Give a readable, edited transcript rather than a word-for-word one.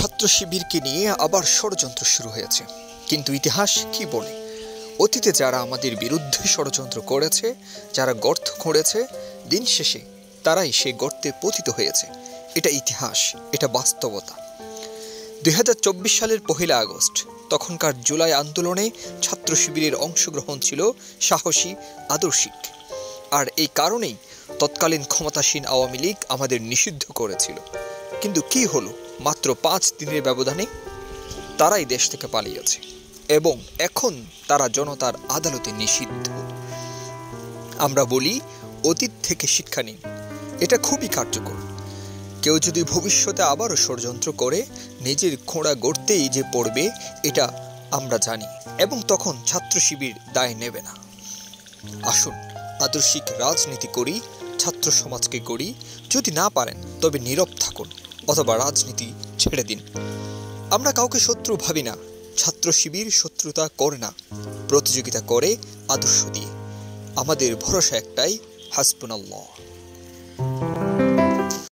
ছাত্র শিবিরকে নিয়ে আবার ষড়যন্ত্র শুরু হয়েছে। কিন্তু ইতিহাস কি বলে? অতীতে যারা আমাদের বিরুদ্ধে ষড়যন্ত্র করেছে, যারা গর্ত খুঁড়েছে, দিন শেষে তারাই সেই গর্তে পতিত হয়েছে। এটা ইতিহাস, এটা বাস্তবতা। 2024 সালের 1 আগস্ট, তখনকার জুলাই আন্দোলনে ছাত্র শিবিরের অংশগ্রহণ ছিল সাহসী, আদর্শিক। আর এই কারণেই তৎকালীন ক্ষমতাসীন আওয়ামী লীগ আমাদের নিষিদ্ধ করেছিল। কিন্তু কি হলো? মাত্র 5 দিনের ব্যবধানে তারাই দেশ থেকে পালিয়েছে এবং এখন তারা জনতার আদালতে নিষিদ্ধ। আমরা বলি, অতীত থেকে শিক্ষা নিন। এটা খুবই কার্যকর। কেউ যদি ভবিষ্যতে আবারও ষড়যন্ত্র করে, নিজের খোঁড়া গড়তেই যে পড়বে, এটা আমরা জানি, এবং তখন ছাত্র শিবির দায় নেবে না। আসুন আদর্শিক রাজনীতি করি, ছাত্র সমাজকে করি। যদি না পারেন তবে নীরব থাকুন অথবা রাজনীতি ছেড়ে দিন। আমরা কাউকে শত্রু ভাবি না। ছাত্র শিবির শত্রুতা করে না, প্রতিযোগিতা করে আদর্শ দিয়ে। আমাদের ভরসা একটাই, হাসবুনাল্লাহ।